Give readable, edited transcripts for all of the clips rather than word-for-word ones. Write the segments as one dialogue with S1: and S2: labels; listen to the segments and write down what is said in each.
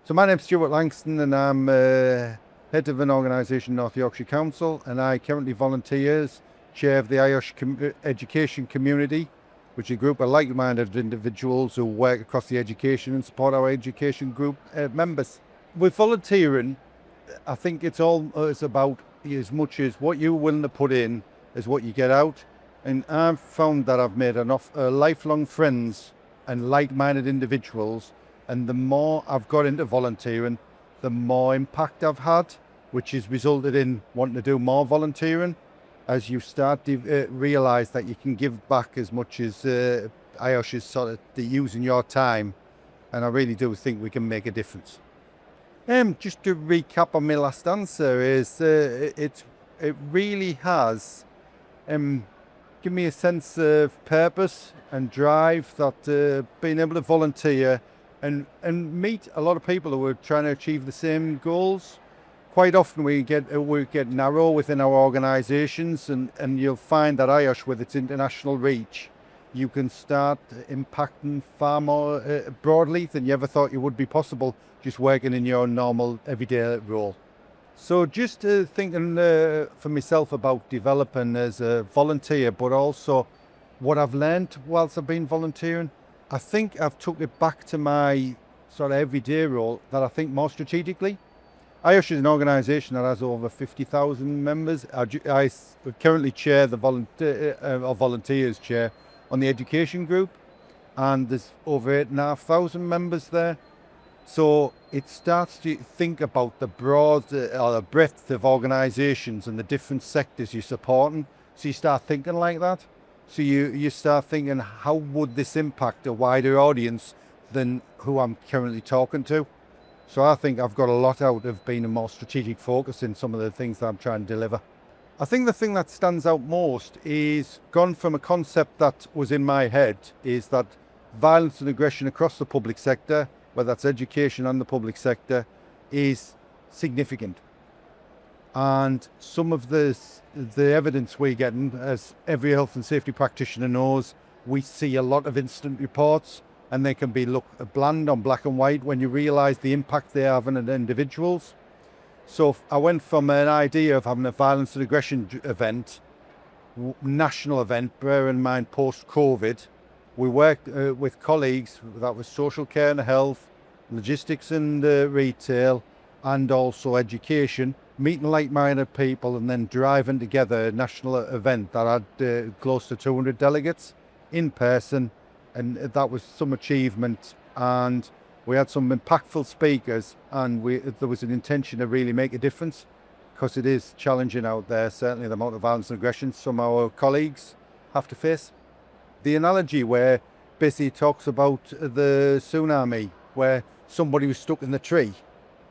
S1: So my name's Stuart Langstone and I'm head of an organisation, North Yorkshire Council, and I currently volunteer as chair of the IOSH Education Community, which is a group of like-minded individuals who work across the education and support our education group members. With volunteering, I think it's about as much as what you're willing to put in as what you get out. And I've found that I've made enough lifelong friends and like-minded individuals. And the more I've got into volunteering, the more impact I've had, which has resulted in wanting to do more volunteering as you start to realise that you can give back as much as IOSH is sort of using your time. And I really do think we can make a difference. Just to recap on my last answer is it really has given me a sense of purpose and drive that being able to volunteer and meet a lot of people who are trying to achieve the same goals. Quite often we get narrow within our organisations, and you'll find that IOSH, with its international reach, you can start impacting far more broadly than you ever thought you would be possible just working in your normal everyday role. So just thinking for myself about developing as a volunteer, but also what I've learned whilst I've been volunteering, I think I've took it back to my sort of everyday role that I think more strategically. IOSH is an organisation that has over 50,000 members. I currently chair the volunteers chair on the education group, and there's over 8,500 members there. So it starts to think about the broad or the breadth of organisations and the different sectors you're supporting. So you start thinking like that. So you start thinking, how would this impact a wider audience than who I'm currently talking to? So I think I've got a lot out of being a more strategic focus in some of the things that I'm trying to deliver. I think the thing that stands out most is gone from a concept that was in my head, is that violence and aggression across the public sector, whether that's education and the public sector, is significant. And some of the evidence we're getting, as every health and safety practitioner knows, we see a lot of incident reports, and they can be bland on black and white when you realise the impact they have on individuals. So I went from an idea of having a violence and aggression event, national event, bear in mind post-COVID. We worked with colleagues that was social care and health, logistics and retail, and also education, meeting like-minded people and then driving together a national event that had close to 200 delegates in person, and that was some achievement. And we had some impactful speakers, and there was an intention to really make a difference, because it is challenging out there, certainly the amount of violence and aggression some of our colleagues have to face. The analogy where basically talks about the tsunami, where somebody was stuck in the tree,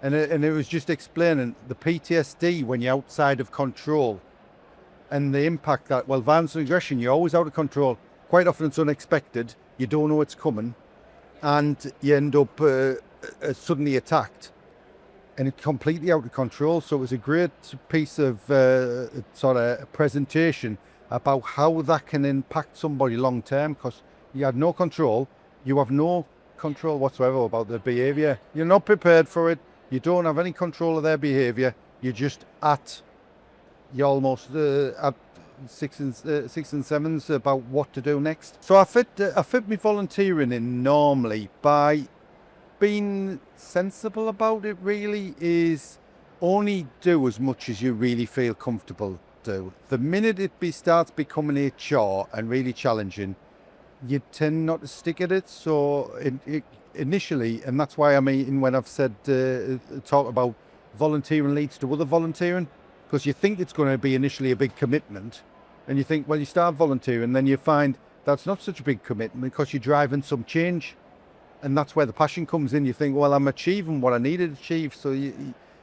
S1: and it was just explaining the PTSD when you're outside of control, and the impact that, well, violence and aggression, you're always out of control. Quite often it's unexpected, you don't know it's coming, and you end up suddenly attacked, and it's completely out of control. So it was a great piece of sort of presentation about how that can impact somebody long term, because you had no control. You have no control whatsoever about their behaviour. You're not prepared for it. You don't have any control of their behaviour. You're just you're almost at six and sevens about what to do next. So I fit me volunteering in normally by being sensible about it. Really is only do as much as you really feel comfortable do. The minute it starts becoming a chore and really challenging, you tend not to stick at it. So initially, and that's why when I've said talk about volunteering leads to other volunteering, because you think it's going to be initially a big commitment, and you think, well, you start volunteering, then you find that's not such a big commitment because you're driving some change, and that's where the passion comes in. You think, well, I'm achieving what I needed to achieve, so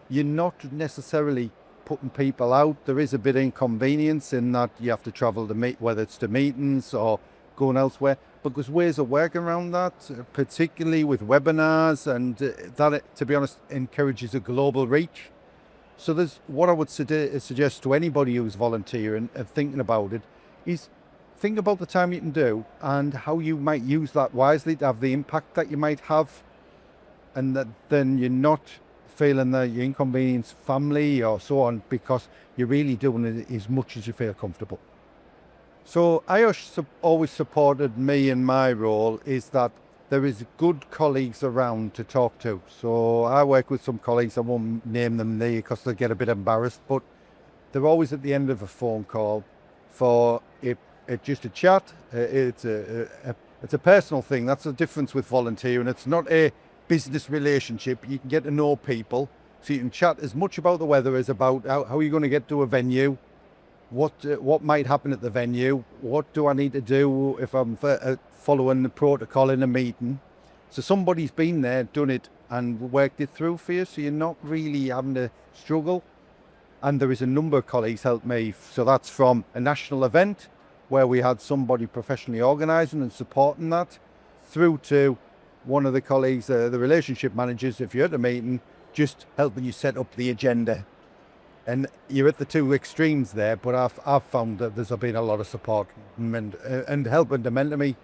S1: you're not necessarily putting people out. There is a bit of inconvenience in that you have to travel to meet, whether it's to meetings or going elsewhere, but there's ways of working around that, particularly with webinars, and that, to be honest, encourages a global reach. So there's what I would suggest to anybody who's volunteering and thinking about it is think about the time you can do and how you might use that wisely to have the impact that you might have. and that then you're not feeling that you inconvenience family or so on, because you're really doing it as much as you feel comfortable. So IOSH always supported me in my role, is that there is good colleagues around to talk to. So I work with some colleagues, I won't name them there because they'll get a bit embarrassed, but they're always at the end of a phone call for just a chat. It's a personal thing. That's the difference with volunteering. It's not a business relationship. You can get to know people, so you can chat as much about the weather as about how you're going to get to a venue, what might happen at the venue, what do I need to do if I'm following the protocol in a meeting. So somebody's been there, done it, and worked it through for you, so you're not really having to struggle. And there is a number of colleagues helped me. So that's from a national event where we had somebody professionally organising and supporting that, through to one of the colleagues, the relationship managers, if you're at a meeting, just helping you set up the agenda. And you're at the two extremes there, but I've found that there's been a lot of support and helping to mentor me,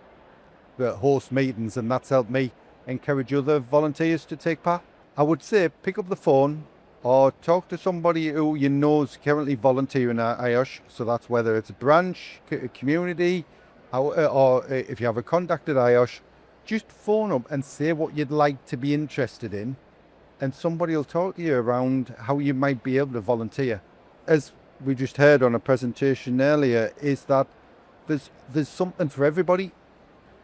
S1: host meetings, and that's helped me encourage other volunteers to take part. I would say pick up the phone or talk to somebody who you know is currently volunteering at IOSH. So that's whether it's a branch, community, or if you have a contact at IOSH, just phone up and say what you'd like to be interested in, and somebody will talk to you around how you might be able to volunteer. As we just heard on a presentation earlier, is that there's something for everybody.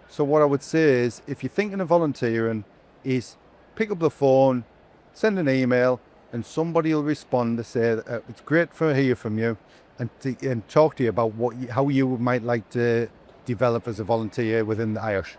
S1: So what I would say is, if you're thinking of volunteering, is pick up the phone, send an email, and somebody will respond to say it's great to hear from you, and talk to you about how you might like to develop as a volunteer within the IOSH.